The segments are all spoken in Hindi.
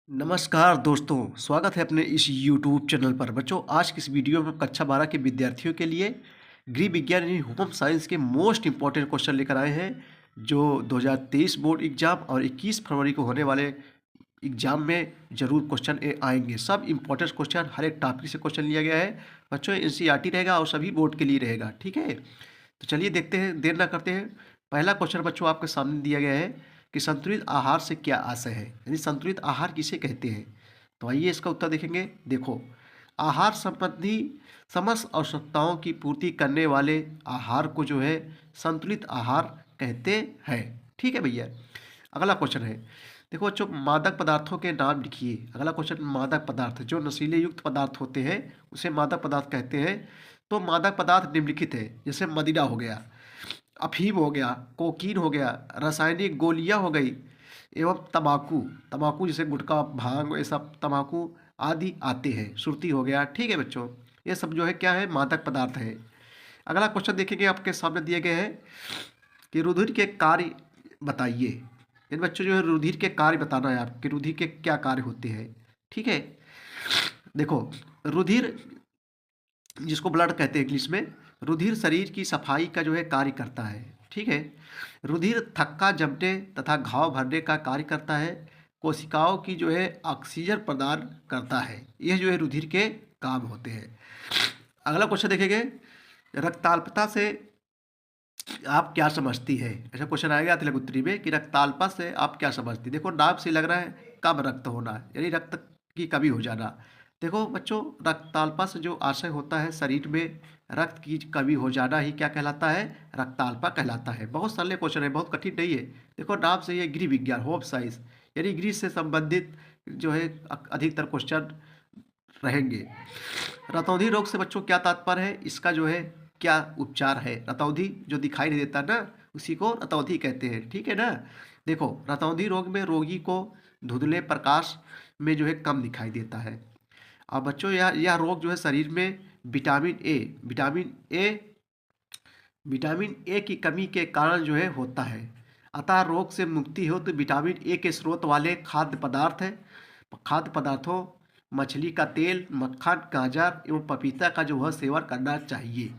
नमस्कार दोस्तों, स्वागत है अपने इस यूट्यूब चैनल पर। बच्चों, आज की इस वीडियो में कक्षा 12 के विद्यार्थियों के लिए गृह विज्ञान यानी होम साइंस के मोस्ट इंपॉर्टेंट क्वेश्चन लेकर आए हैं, जो 2023 बोर्ड एग्जाम और 21 फरवरी को होने वाले एग्जाम में जरूर क्वेश्चन आएंगे। सब इंपॉर्टेंट क्वेश्चन, हर एक टॉपिक से क्वेश्चन लिया गया है। बच्चों, एनसीईआरटी रहेगा और सभी बोर्ड के लिए रहेगा, ठीक है। तो चलिए देखते हैं, देर ना करते हैं। पहला क्वेश्चन बच्चों आपके सामने दिया गया है कि संतुलित आहार से क्या आशय है, यानी संतुलित आहार किसे कहते हैं। तो आइए इसका उत्तर देखेंगे। देखो, आहार संबंधी समस्त आवश्यकताओं की पूर्ति करने वाले आहार को जो है संतुलित आहार कहते हैं, ठीक है भैया। अगला क्वेश्चन है, देखो बच्चों, मादक पदार्थों के नाम लिखिए। अगला क्वेश्चन, मादक पदार्थ जो नशीले युक्त पदार्थ होते हैं उसे मादक पदार्थ कहते हैं। तो मादक पदार्थ निम्नलिखित है, जैसे मदिरा हो गया, अफीम हो गया, कोकीन हो गया, रासायनिक गोलियां हो गई, एवं तंबाकू। तंबाकू जैसे गुटखा, भांग, ये सब तंबाकू आदि आते हैं। सुर्ती हो गया, ठीक है बच्चों। ये सब जो है क्या है, मादक पदार्थ है। अगला क्वेश्चन देखेंगे, आपके सामने दिए गए हैं कि रुधिर के कार्य बताइए। इन बच्चों जो है रुधिर के कार्य बताना है आपके, रुधिर के क्या कार्य होते हैं, ठीक है। देखो, रुधिर जिसको ब्लड कहते हैं इंग्लिश में, रुधिर शरीर की सफाई का जो है कार्य करता है, ठीक है। रुधिर थक्का जमने तथा घाव भरने का कार्य करता है। कोशिकाओं की जो है ऑक्सीजन प्रदान करता है। यह जो है रुधिर के काम होते हैं। अगला क्वेश्चन देखेंगे, रक्ताल्पता से आप क्या समझती है। ऐसा क्वेश्चन आएगा तिलक उत्तरी में कि रक्ताल्पता से आप क्या समझती। देखो, नाम से लग रहा है कम रक्त होना, यानी रक्त की कमी हो जाना। देखो बच्चों, रक्ताल्पता से जो आशय होता है शरीर में रक्त की कमी हो जाना ही क्या कहलाता है, रक्ताल्पता कहलाता है। बहुत सरल क्वेश्चन है, बहुत कठिन नहीं है। देखो, नाम से ये गृह विज्ञान होम साइंस यानी गृह से संबंधित जो है अधिकतर क्वेश्चन रहेंगे। रतौंधी रोग से बच्चों क्या तात्पर्य है, इसका जो है क्या उपचार है। रतौंधी जो दिखाई नहीं देता ना, उसी को रतौंधी कहते हैं, ठीक है ना। देखो, रतौंधी रोग में रोगी को धुंधले प्रकाश में जो है कम दिखाई देता है। और बच्चों, यह रोग जो है शरीर में विटामिन ए की कमी के कारण जो है होता है। अतः रोग से मुक्ति हो तो विटामिन ए के स्रोत वाले खाद्य पदार्थों मछली का तेल, मक्खन, गाजर एवं पपीता का जो है सेवन करना चाहिए,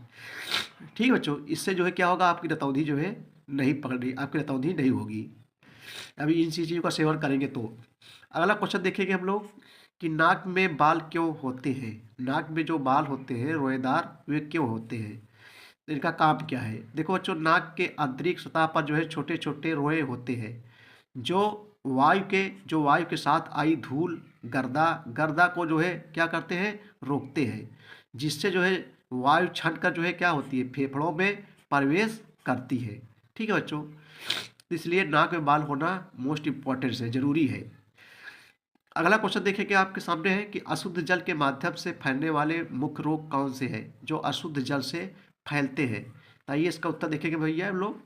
ठीक है बच्चों। इससे जो है क्या होगा, आपकी रतौंधी जो है नहीं पकड़ी, आपकी रतौंधी नहीं होगी अभी इन चीज़ों का सेवन करेंगे तो। अगला क्वेश्चन देखेंगे हम लोग कि नाक में बाल क्यों होते हैं। नाक में जो बाल होते हैं रोएदार, वे क्यों होते हैं, तो इनका काम क्या है। देखो बच्चों, नाक के आंतरिक सतह पर जो है छोटे छोटे रोए होते हैं, जो वायु के साथ आई धूल, गर्दा को जो है क्या करते हैं, रोकते हैं। जिससे जो है वायु छन कर जो है क्या होती है, फेफड़ों में प्रवेश करती है, ठीक है बच्चों। इसलिए नाक में बाल होना मोस्ट इम्पॉर्टेंट है, जरूरी है। अगला क्वेश्चन देखेंगे, आपके सामने है कि अशुद्ध जल के माध्यम से फैलने वाले मुख्य रोग कौन से हैं, जो अशुद्ध जल से फैलते हैं। तो आइए इसका उत्तर देखेंगे भैया हम लोग।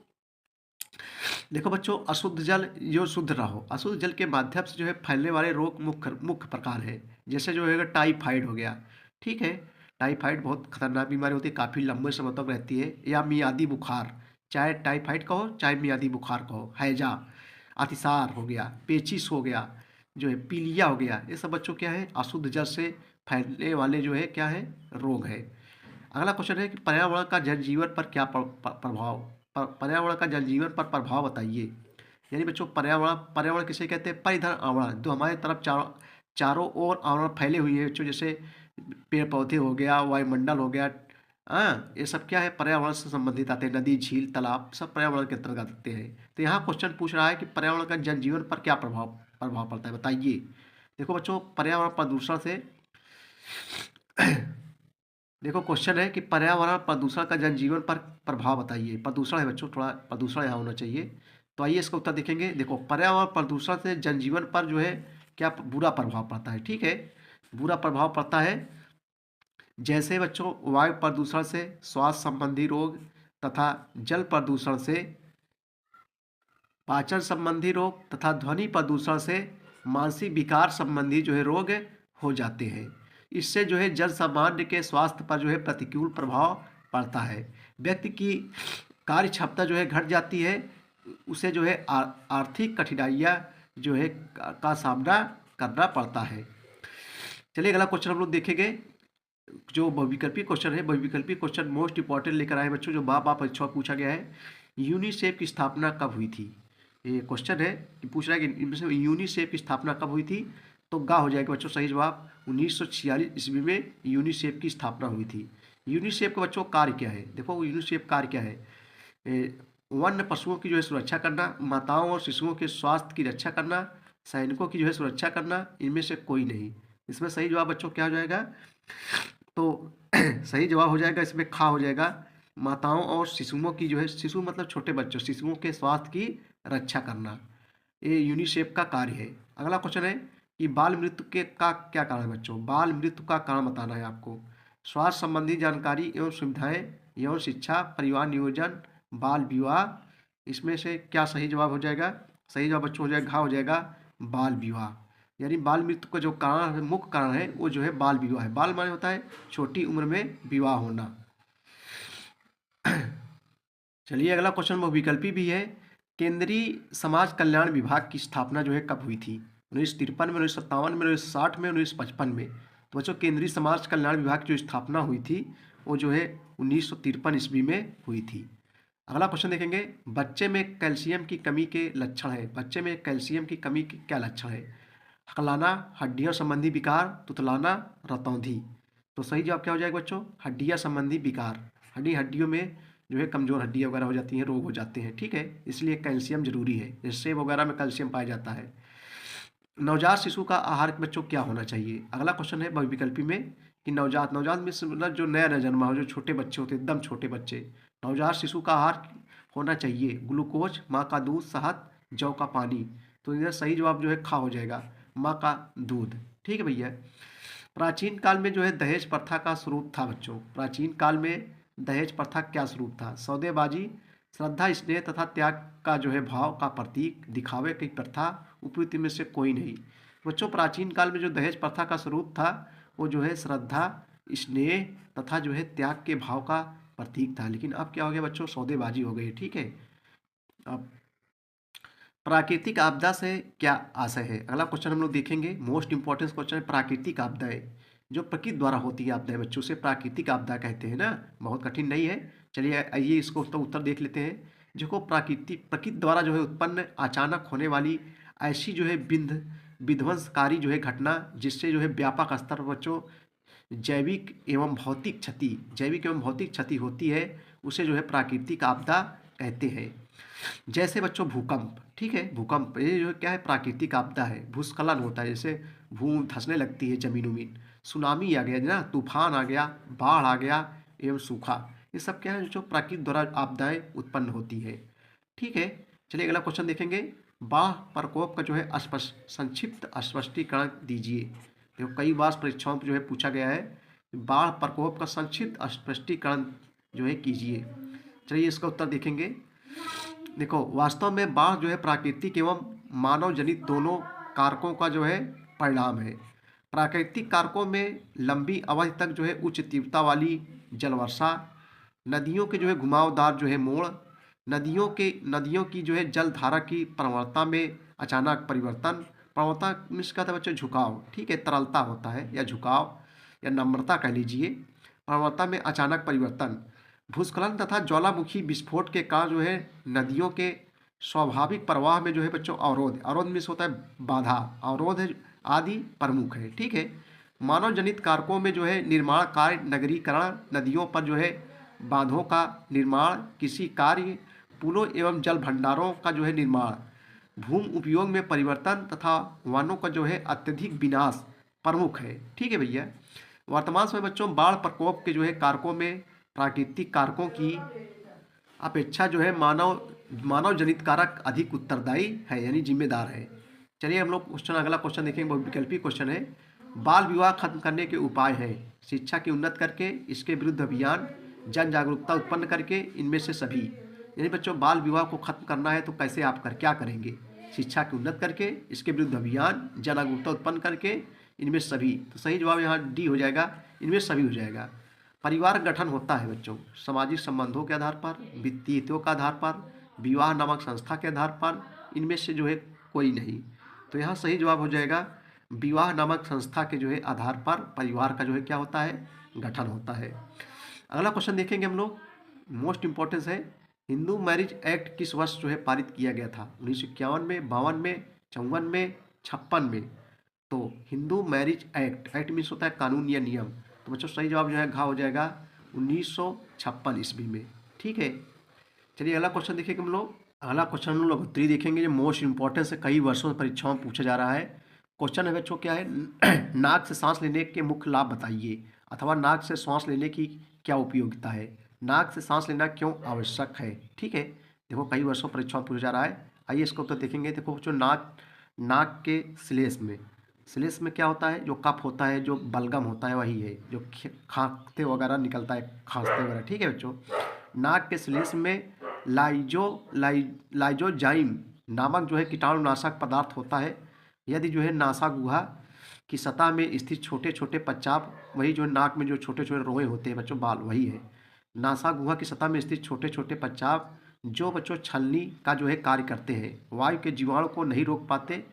देखो बच्चों, अशुद्ध जल जो शुद्ध ना हो, अशुद्ध जल के माध्यम से जो है फैलने वाले रोग मुख्य मुख्य प्रकार है। जैसे जो है टाइफाइड हो गया, ठीक है। टाइफाइड बहुत खतरनाक बीमारी होती है, काफ़ी लंबे समय तक रहती है। या मियादी बुखार, चाहे टाइफाइड कहो चाहे मियादी बुखार कहो। हैजा, अतिसार हो गया, पेचिस हो गया, जो है पीलिया हो गया, ये सब बच्चों क्या है, अशुद्ध जल से फैलने वाले जो है क्या है, रोग है। अगला क्वेश्चन है कि पर्यावरण का जनजीवन पर क्या प्रभाव, पर्यावरण का जनजीवन पर प्रभाव बताइए। यानी बच्चों, पर्यावरण किसे कहते हैं, परिधर आवरण, जो हमारे तरफ चारों ओर आवरण फैले हुए हैं बच्चों, जैसे पेड़ पौधे हो गया, वायुमंडल हो गया। हाँ, ये सब क्या है, पर्यावरण से संबंधित आते हैं। नदी, झील, तालाब सब पर्यावरण के अंतर्गत आते हैं। तो यहाँ क्वेश्चन पूछ रहा है कि पर्यावरण का जनजीवन पर क्या प्रभाव प्रभाव पड़ता है, बताइए। देखो बच्चों, पर्यावरण प्रदूषण से देखो क्वेश्चन है कि पर्यावरण प्रदूषण का जनजीवन पर प्रभाव बताइए। प्रदूषण है बच्चों, थोड़ा प्रदूषण यहाँ होना चाहिए। तो आइए इसका उत्तर देखेंगे। देखो, पर्यावरण प्रदूषण से जनजीवन पर जो है क्या बुरा प्रभाव पड़ता है, ठीक है। बुरा प्रभाव पड़ता है, जैसे बच्चों वायु प्रदूषण से श्वास संबंधी रोग तथा जल प्रदूषण से पाचन संबंधी रोग तथा ध्वनि प्रदूषण से मानसिक विकार संबंधी जो है रोग हो जाते हैं। इससे जो है जन सामान्य के स्वास्थ्य पर जो है प्रतिकूल प्रभाव पड़ता है। व्यक्ति की कार्य क्षमता जो है घट जाती है, उसे जो है आर्थिक कठिनाइयाँ जो है का सामना करना पड़ता है। चलिए अगला क्वेश्चन हम लोग देखेंगे, जो बहुविकल्पी क्वेश्चन है। बहुविकल्पी क्वेश्चन मोस्ट इंपॉर्टेंट लेकर आए बच्चों, जो बार बार परीक्षा में पूछा गया है। यूनिसेफ की स्थापना कब हुई थी? ये क्वेश्चन है कि पूछ रहा है कि इनमें से यूनिसेफ की स्थापना कब हुई थी। तो गा हो जाएगा बच्चों सही जवाब। 1946 ईस्वी में यूनिसेफ की स्थापना हुई थी। यूनिसेफ का बच्चों कार्य क्या है? देखो यूनिसेफ कार्य क्या है। वन्य पशुओं की जो है सुरक्षा करना, माताओं और शिशुओं के स्वास्थ्य की रक्षा करना, सैनिकों की जो है सुरक्षा करना, इनमें से कोई नहीं। इसमें सही जवाब बच्चों क्या हो जाएगा? तो सही जवाब हो जाएगा इसमें खा हो जाएगा। माताओं और शिशुओं की जो है, शिशु मतलब छोटे बच्चों, शिशुओं के स्वास्थ्य की रक्षा करना, ये यूनिसेफ का कार्य है। अगला क्वेश्चन है कि बाल मृत्यु के का क्या कारण है बच्चों? बाल मृत्यु का कारण बताना है आपको। स्वास्थ्य संबंधी जानकारी एवं सुविधाएं, यौन शिक्षा, परिवार नियोजन, बाल विवाह, इसमें से क्या सही जवाब हो जाएगा? सही जवाब बच्चों हो जाएगा घा हो जाएगा बाल विवाह। यानी बाल मृत्यु का जो कारण है, मुख्य कारण है, वो जो है बाल विवाह है। बाल माने होता है छोटी उम्र में विवाह होना। चलिए अगला क्वेश्चन विकल्पी भी है। केंद्रीय समाज कल्याण विभाग की स्थापना जो है कब हुई थी? 1953 में, 1957 में, 1960 में, 1955 में। तो बच्चों केंद्रीय समाज कल्याण विभाग की जो स्थापना हुई थी वो जो है 1953 ईस्वी में हुई थी। अगला क्वेश्चन देखेंगे, बच्चे में कैल्शियम की कमी के लक्षण है। बच्चे में कैल्शियम की कमी के क्या लक्षण है? हकलाना, हड्डियों संबंधी विकार, तुतलाना, रतौंधी। तो सही जवाब क्या हो जाएगा बच्चों? हड्डियाँ संबंधी विकार। हड्डियों में जो है कमजोर हड्डियाँ वगैरह हो जाती हैं, रोग हो जाते हैं, ठीक है, इसलिए कैल्शियम जरूरी है। जैसे सेब वगैरह में कैल्शियम पाया जाता है। नवजात शिशु का आहार बच्चों क्या होना चाहिए? अगला क्वेश्चन है बहुविकल्पी में कि नवजात नवजात में से मतलब जो नया जन्मा हो, जो छोटे बच्चे होते हैं, एकदम छोटे बच्चे, नवजात शिशु का आहार होना चाहिए ग्लूकोज, माँ का दूध, शहद, जौ का पानी। तो इधर सही जवाब जो है खा हो जाएगा, माँ का दूध। ठीक है भैया। प्राचीन काल में जो है दहेज प्रथा का स्वरूप था बच्चों। प्राचीन काल में दहेज प्रथा क्या स्वरूप था? सौदेबाजी, श्रद्धा, स्नेह तथा त्याग का जो है भाव का प्रतीक, दिखावे की प्रथा, उपयुक्त में से कोई नहीं। बच्चों प्राचीन काल में जो दहेज प्रथा का स्वरूप था वो जो है श्रद्धा, स्नेह तथा जो है त्याग के भाव का प्रतीक था। लेकिन अब क्या हो गया बच्चों? सौदेबाजी हो गई, ठीक है। अब प्राकृतिक आपदा से क्या आशय है? अगला क्वेश्चन हम लोग देखेंगे, मोस्ट इंपॉर्टेंट क्वेश्चन है प्राकृतिक आपदाएं। जो प्रकृति द्वारा होती है आपदाएं बच्चों, से प्राकृतिक आपदा कहते हैं ना, बहुत कठिन नहीं है। चलिए आइए इसको तो उत्तर देख लेते हैं। जो प्रकृति द्वारा जो है उत्पन्न अचानक होने वाली ऐसी जो है विध्वंसकारी जो है घटना, जिससे जो है व्यापक स्तर पर बच्चों जैविक एवं भौतिक क्षति होती है, उसे जो है प्राकृतिक आपदा कहते हैं। जैसे बच्चों भूकंप, ठीक है, भूकंप ये जो क्या है? प्राकृतिक आपदा है। भूस्खलन होता है, जैसे भूमि धंसने लगती है, जमीन उमीन। सुनामी आ गया ना, तूफान आ गया, बाढ़ आ गया एवं सूखा, ये सब क्या है? जो प्रकृति द्वारा आपदाएं उत्पन्न होती है, ठीक है। चलिए अगला क्वेश्चन देखेंगे, बाढ़ प्रकोप का जो है संक्षिप्त स्पष्टीकरण दीजिए। देखो कई बार परीक्षाओं में जो है पूछा गया है, बाढ़ प्रकोप का संक्षिप्त स्पष्टीकरण जो है कीजिए। चलिए इसका उत्तर देखेंगे। देखो वास्तव में बाढ़ जो है प्राकृतिक एवं मानव जनित दोनों कारकों का जो है परिणाम है। प्राकृतिक कारकों में लंबी अवधि तक जो है उच्च तीव्रता वाली जलवर्षा, नदियों के जो है घुमावदार जो है मोड़, नदियों की जो है जल धारा की प्रवणता में अचानक परिवर्तन। प्रवणता मीन्स का था बच्चों झुकाव, ठीक है, तरलता होता है या झुकाव या नम्रता कह लीजिए। प्रवणता में अचानक परिवर्तन, भूस्खलन तथा ज्वालामुखी विस्फोट के कारण जो है नदियों के स्वाभाविक प्रवाह में जो है बच्चों अवरोध मीन्स होता है बाधा, अवरोध आदि प्रमुख है, ठीक है। मानव जनित कारकों में जो है निर्माण कार्य, नगरीकरण, नदियों पर जो है बांधों का निर्माण, कृषि कार्य, पुलों एवं जल भंडारों का जो है निर्माण, भूमि उपयोग में परिवर्तन तथा वनों का जो है अत्यधिक विनाश प्रमुख है, ठीक है भैया। वर्तमान समय बच्चों बाढ़ प्रकोप के जो है कारकों में प्राकृतिक कारकों की अपेक्षा जो है मानव जनित कारक अधिक उत्तरदायी है, यानी जिम्मेदार है। चलिए हम लोग अगला क्वेश्चन देखेंगे, बहुत विकल्पी क्वेश्चन है। बाल विवाह खत्म करने के उपाय हैं, शिक्षा की उन्नत करके, इसके विरुद्ध अभियान, जन जागरूकता उत्पन्न करके, इनमें से सभी। यानी बच्चों बाल विवाह को खत्म करना है तो कैसे आप क्या करेंगे? शिक्षा की उन्नत करके, इसके विरुद्ध अभियान, जन जागरूकता उत्पन्न करके, इनमें सभी। तो सही जवाब यहाँ डी हो जाएगा, इनमें सभी हो जाएगा। परिवार गठन होता है बच्चों सामाजिक संबंधों के आधार पर, वित्तीय हितों के आधार पर, विवाह नामक संस्था के आधार पर, इनमें से जो है कोई नहीं। तो यहाँ सही जवाब हो जाएगा विवाह नामक संस्था के जो है आधार पर परिवार का जो है क्या होता है, गठन होता है। अगला क्वेश्चन देखेंगे हम लोग, मोस्ट इम्पोर्टेंस है, हिंदू मैरिज एक्ट किस वर्ष जो है पारित किया गया था? 1951 में, 52 में, 54 में, 56 में। तो Hindu marriage act, act means होता है कानून या नियम। तो बच्चों सही जवाब जो है घा हो जाएगा 1956 ईस्वी में। ठीक है, चलिए अगला क्वेश्चन देखेंगे हम लोग। अगला क्वेश्चन हम लोग उत्तरी देखेंगे जो मोस्ट इंपॉर्टेंस है, कई वर्षों में परीक्षाओं में पूछा जा रहा है। क्वेश्चन है बच्चों क्या है, नाक से सांस लेने के मुख्य लाभ बताइए, अथवा नाक से सांस लेने की क्या उपयोगिता है, नाक से सांस लेना क्यों आवश्यक है। ठीक है, देखो कई वर्षों परीक्षाओं में पूछा जा रहा है। आइए इसका उत्तर देखेंगे। देखो जो नाक नाक के स्लेस में क्या होता है, जो कफ होता है, जो बलगम होता है वही है, जो खांसते वगैरह निकलता है, खांसते वगैरह। ठीक है बच्चों, नाक के स्लेस में लाइजोजाइम नामक जो है कीटाणुनाशक पदार्थ होता है। यदि जो है नासा गुहा की सतह में स्थित छोटे छोटे पच्चाप, वही जो नाक में जो छोटे छोटे रोए होते हैं बच्चों, बाल वही है, नासा गुहा की सतह में स्थित छोटे छोटे पच्चाप जो बच्चों छलनी का जो है कार्य करते हैं, वायु के जीवाणु को नहीं रोक पाते,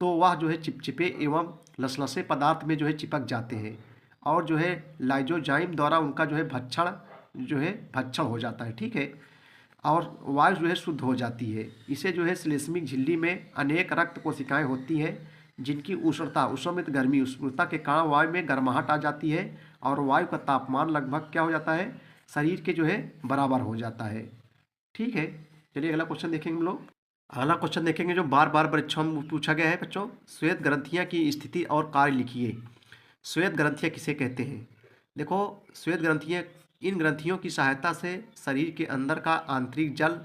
तो वह जो है चिपचिपे एवं लसलसे पदार्थ में जो है चिपक जाते हैं, और जो है लाइजोजाइम द्वारा उनका जो है भक्षण हो जाता है। ठीक है, और वायु जो है शुद्ध हो जाती है। इसे जो है श्लेष्मिक झिल्ली में अनेक रक्त कोशिकाएं होती हैं, जिनकी उष्णता, उष्णमित गर्मी, उष्णता के कारण वायु में गर्माहट आ जाती है, और वायु का तापमान लगभग क्या हो जाता है, शरीर के जो है बराबर हो जाता है। ठीक है, चलिए अगला क्वेश्चन देखेंगे हम लोग। अगला क्वेश्चन देखेंगे जो बार बार परीक्षाओं में पूछा गया है बच्चों, श्वेत ग्रंथियां की स्थिति और कार्य लिखिए। श्वेत ग्रंथियां किसे कहते हैं? देखो श्वेत ग्रंथियां, इन ग्रंथियों की सहायता से शरीर के अंदर का आंतरिक जल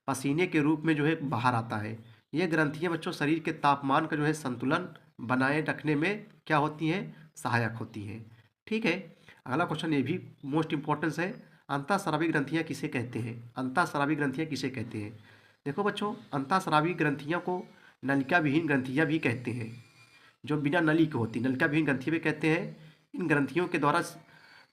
पसीने के रूप में जो है बाहर आता है। ये ग्रंथियां बच्चों शरीर के तापमान का जो है संतुलन बनाए रखने में क्या होती हैं, सहायक होती हैं। ठीक है, अगला क्वेश्चन ये भी मोस्ट इंपॉर्टेंस है, अंतःस्रावी ग्रंथियां किसे कहते हैं? अंतःस्रावी ग्रंथियां किसे कहते हैं? देखो बच्चों, अंतःस्रावी ग्रंथियों को नलिका विहीन ग्रंथियां भी कहते हैं, जो बिना नली की होती, नलिका विहीन ग्रंथि भी कहते हैं। इन ग्रंथियों के द्वारा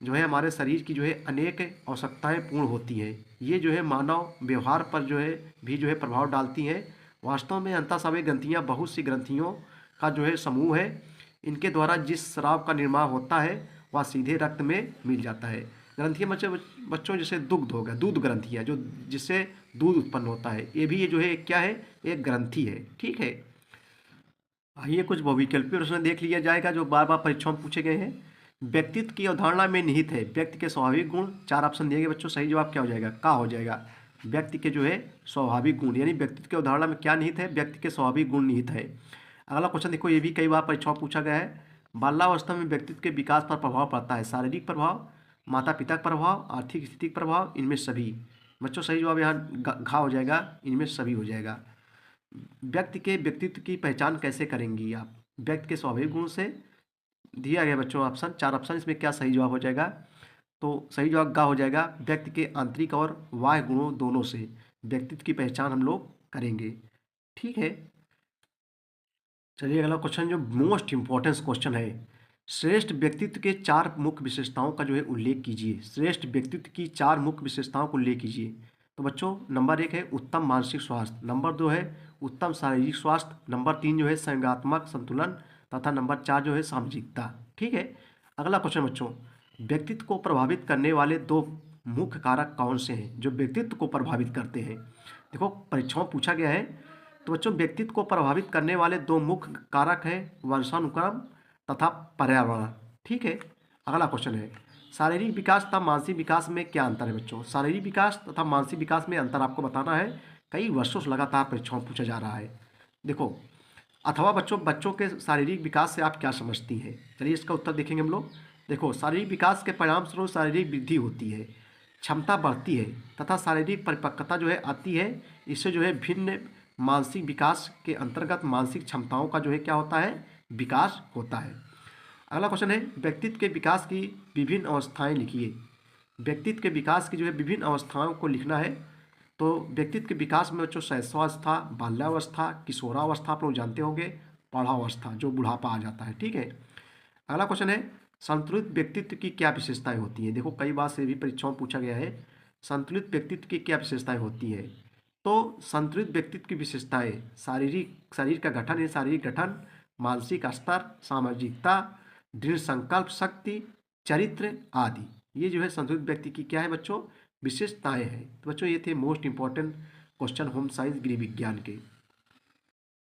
जो है हमारे शरीर की जो है अनेक आवश्यकताएं पूर्ण होती हैं। ये जो है मानव व्यवहार पर जो है भी जो है प्रभाव डालती हैं। वास्तव में अंतःस्रावी ग्रंथियां बहुत सी ग्रंथियों का जो है समूह है। इनके द्वारा जिस स्राव का निर्माण होता है वह सीधे रक्त में मिल जाता है। ग्रंथियां बच्चों जैसे दुग्ध हो गया, दूध ग्रंथियां जो जिससे दूध उत्पन्न होता है, ये भी ये जो है क्या है, एक ग्रंथि है। ठीक है, आइए कुछ बहुविकल्पीय प्रश्न देख लिया जाएगा जो बार बार परीक्षाओं में पूछे गए हैं। व्यक्तित्व की अवधारणा में निहित है व्यक्ति के स्वाभाविक गुण। चार ऑप्शन दिए गए बच्चों, सही जवाब क्या हो जाएगा, का हो जाएगा। व्यक्ति के जो है स्वाभाविक गुण, यानी व्यक्तित्व की अवधारणा में क्या निहित है, व्यक्ति के स्वाभाविक गुण निहित है। अगला क्वेश्चन देखो, ये भी कई बार परीक्षाओं में पूछा गया है। बाल्यावस्था में व्यक्तित्व के विकास पर प्रभाव पड़ता है, शारीरिक प्रभाव, माता पिता का प्रभाव, आर्थिक स्थिति का प्रभाव, इनमें सभी। बच्चों सही जवाब यहाँ घा हो जाएगा, इनमें सभी हो जाएगा। व्यक्ति के व्यक्तित्व की पहचान कैसे करेंगी आप? व्यक्ति के स्वाभाविक गुण से दिया गया बच्चों ऑप्शन, चार ऑप्शन, इसमें क्या सही जवाब हो जाएगा? तो सही जवाब गा हो जाएगा, व्यक्ति के आंतरिक और बाह्य गुणों दोनों से व्यक्तित्व की पहचान हम लोग करेंगे। ठीक है, चलिए अगला क्वेश्चन जो मोस्ट इंपॉर्टेंस क्वेश्चन है, श्रेष्ठ व्यक्तित्व के चार मुख्य विशेषताओं का जो है उल्लेख कीजिए। श्रेष्ठ व्यक्तित्व की चार मुख्य विशेषताओं को उल्लेख कीजिए। तो बच्चों नंबर 1 है उत्तम मानसिक स्वास्थ्य, नंबर 2 है उत्तम शारीरिक स्वास्थ्य, नंबर 3 जो है संज्ञानात्मक संतुलन, तथा नंबर 4 जो है सामाजिकता। ठीक है, अगला क्वेश्चन बच्चों, व्यक्तित्व को प्रभावित करने वाले दो मुख्य कारक कौन से हैं जो व्यक्तित्व को प्रभावित करते हैं? देखो परीक्षाओं में पूछा गया है। तो बच्चों व्यक्तित्व को प्रभावित करने वाले दो मुख्य कारक हैं वंशानुक्रम तथा पर्यावरण। ठीक है, अगला क्वेश्चन है, शारीरिक विकास तथा मानसिक विकास में क्या अंतर है बच्चों? शारीरिक विकास तथा मानसिक विकास में अंतर आपको बताना है। कई वर्षों से लगातार परीक्षाओं में पूछा जा रहा है। देखो, अथवा बच्चों के शारीरिक विकास से आप क्या समझती हैं? चलिए इसका उत्तर देखेंगे हम लोग। देखो, शारीरिक विकास के परिणाम स्वरूप शारीरिक वृद्धि होती है, क्षमता बढ़ती है तथा शारीरिक परिपक्वता जो है आती है। इससे जो है भिन्न मानसिक विकास के अंतर्गत मानसिक क्षमताओं का जो है क्या होता है, विकास होता है। अगला क्वेश्चन है, व्यक्तित्व के विकास की विभिन्न अवस्थाएं लिखिए। व्यक्तित्व के विकास की जो है विभिन्न अवस्थाओं को लिखना है। तो व्यक्तित्व के विकास में बच्चों शैशवावस्था, बाल्यावस्था, किशोरावस्था आप लोग जानते होंगे, प्रौढ़ावस्था जो बुढ़ापा आ जाता है। ठीक है, अगला क्वेश्चन है, संतुलित व्यक्तित्व की क्या विशेषताएं होती हैं? देखो कई बार से भी परीक्षाओं में पूछा गया है, संतुलित व्यक्तित्व की क्या विशेषताएं होती हैं? तो संतुलित व्यक्तित्व की विशेषताएं शरीर का गठन है, शारीरिक गठन, मानसिक स्तर, सामाजिकता, दृढ़ संकल्प शक्ति, चरित्र आदि। ये जो है संतुलित व्यक्ति की क्या है बच्चों, विशेषताएं हैं। तो बच्चों ये थे most important question home science गृह विज्ञान के।